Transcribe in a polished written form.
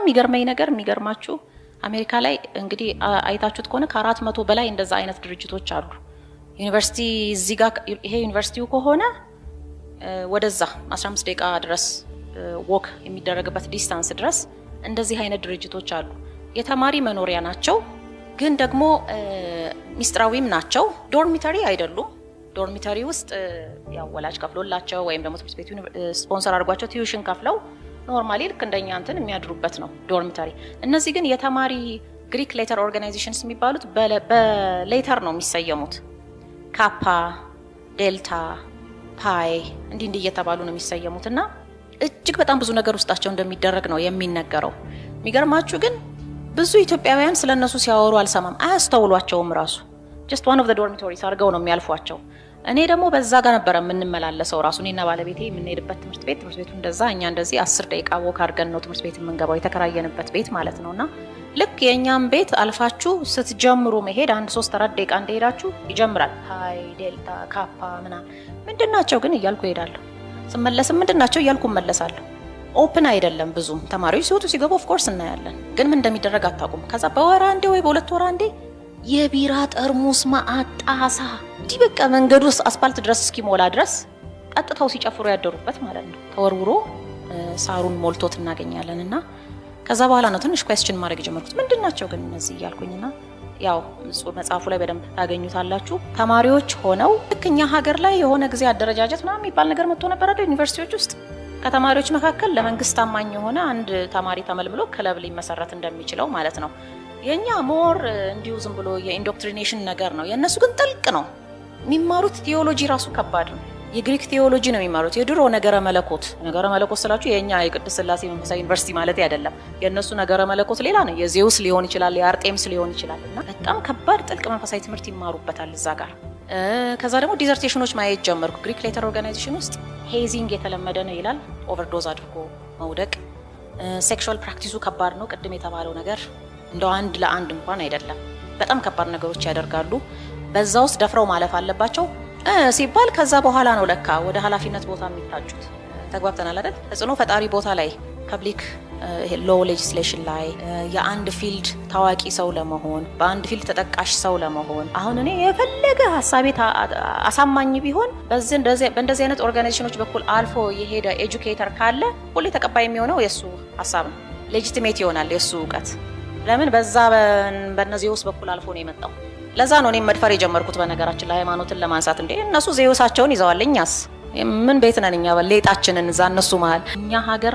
የሚገርመኝ ነገር የሚገርማችሁ አሜሪካ ላይ እንግዲህ አይታችሁት ከሆነ ከ400 በላይ እንደዛ አይነት ድርጅቶች አሉ ዩኒቨርሲቲ እዚህ ጋር ይሄ ዩኒቨርሲቲው ከሆነ ወደዛ 15 ደቂቃ ድረስ ወክ የሚደረግበት ዲስታንስ ድረስ እንደዚህ አይነት ድርጅቶች አሉ የተማሪ መኖሪያ ናቸው ግን ደግሞ ሚስጥራዊም ናቸው ዶርሚተሪ አይደሉም ዶርሚተሪ ውስጥ ያው ወላጅ ከፍሎላቸው ወይም ደግሞ ትምህርት ቤቱ ስፖንሰር አድርጓቸው ቲዩሽን ከፍለው ኖርማሊ ልክ እንደኛ እንትን የሚያድሩበት ነው ዶርሚተሪ እነዚህ ግን የተማሪ ግሪክ ሌተር ኦርጋናይዜሽንስ የሚባሉት በሌተር ነው የሚሰየሙት ካፓ ዴልታ ፓይ እንዲህ እየተባሉ ነው የሚሰየሙትና እጅግ በጣም ብዙ ነገር ውስጣቸው እንደሚደረግ ነው የሚነገረው የሚገርማችሁ ግን ብዙ ኢትዮጵያውያን ስለነሱ ሲያወሩ አልሰማም አያስተውሏቸውም ራሱ just one of the dormitories አርገው ነው የሚያልፏቸው እኔ ደግሞ በዛ ጋር ነበር የምንመላለሰው ራሱ እኔና ባለቤቴ የምንሄድበት ትምህርት ቤቱ እንደዛ እኛ እንደዚህ 10 ደቂቃ ወክ አድርገን ነው ትምህርት ቤት የምንገባው የተከራየንበት ቤት ማለት ነውና ልክ የኛም ቤት አልፋችሁ ስትጀምሩ መሄድ 1-3-4 ደቂቃ እንደሄዳችሁ ይጀምራል ሃይ ዴልታ ካፓ ምንድናቸው ግን እያልኩ ሄዳለሁ ስመለስ ምንድናቸው እያልኩ መለሳለሁ ኦፕን አይደለም ብዙም ተማሪዎች ሲወጡ ሲገቡ ኦፍ ኮርስ እናያለን ግን ምን እንደሚደረግ አታውቁም ከዛ በወራ አንዴ ወይ በሁለት ወራ አንዴ የቢራ ጠርሙስ ማጣሳ ዲበቃ መንገዱ አስፋልት ድረስ እስኪሞላ ድረስ ቀጥታው ሲጨፍሩ ያደሩበት ማለት ነው ተወርውሮ ሳሩን ሞልቶት እናገኛለንና ከዛ በኋላ ነው ትንሽ ኩዌስችን ማድረግ ጀመርኩት ምንድናቸው ግን እነዚህ እያልኩኝና ያው መጽሐፉ ላይ በደንብ ታገኙታላችሁ ተማሪዎች ሆነው ልክኛ ሀገር ላይ የሆነ ጊዜ አደረጃጀት ምናምን የሚባል ነገር መጥቶ ነበር አይደል ዩኒቨርሲቲዎች ውስጥ ከተማሪዎች መካከል ለመንግስት ታማኝ የሆነ አንድ ተማሪ ተመልምሎ ክለብ ሊመሰረት እንደሚችለው ማለት ነው የኛ ሞር እንዲሁ ዝም ብሎ የኢንዶክትሪኔሽን ነገር ነው የነሱ ግን ጥልቅ ነው የሚማሩት ቲዮሎጂ ራሱ ከባድ ነው የግሪክ ቲዮሎጂ ነው የሚማሩት የድሮ ነገረ መለኮት ስላችሁ የኛ የቅድስት ሥላሴ መንፈሳዊ ዩኒቨርሲቲ ማለት አይደለም የነሱ ነገረ መለኮት ሌላ ነው የዜውስ ሊሆን ይችላል የአርጤምስ ሊሆን ይችላልና በጣም ከባድ ጥልቅ መንፈሳዊ ትምህርት ይማሩበታል እዛ ጋር ከዛ ደግሞ ዲዘርቴሽኖች ማየት ጀመርኩ ግሪክ ሌተር ኦርጋናይዜሽን ውስጥ ሄዚንግ የተለመደ ነው ይላል ኦቨርዶዝ አድርጎ መውደቅ ሴክሹዋል ፕራክቲሱ ከባድ ነው ቅድም የተባለው ነገር እንደው አንድ ለአንድ እንኳን አይደለም በጣም ከባድ ነገሮች ያደርጋሉ በዛውስ ደፍረው ማለፍ አለባቸው ሲባል ከዛ በኋላ ነው ለካ ወደ ኃላፊነት ቦታ የሚታጩት ተግባብተናል አይደል ተጽኖ ፈጣሪ ቦታ ላይ ፐብሊክ ሎው ሌጂስሌሽን ላይ የአንድ ፊልድ ታዋቂ ሰው ለመሆን በአንድ ፊልድ ተጠቃሽ ሰው ለመሆን አሁን እኔ የፈለገ ሐሳቤ አሳማኝ ቢሆን በእንደዚህ አይነት ኦርጋናይዜሽኖች በኩል አልፎ የሄደ ኤጁኬተር ካለ ሁሌ ተቀባይ የሚሆነው የሱ ሐሳብ ነው ሌጂቲሜት ይሆናል የሱ ዕውቀት ለምን በዛ በነዚህውስ በኩል አልፎ ነው የመጣው ለዛ ነው እኔ መድፈር የጀመርኩት በነገራችን ላይ ሃይማኖትን ለማንሳት እንዴ እነሱ ዜውሳቸውን ይዘዋል እኛስ ምን ቤት ነን እኛ በሌጣችንን እዛ እነሱ መሃል እኛ ሀገር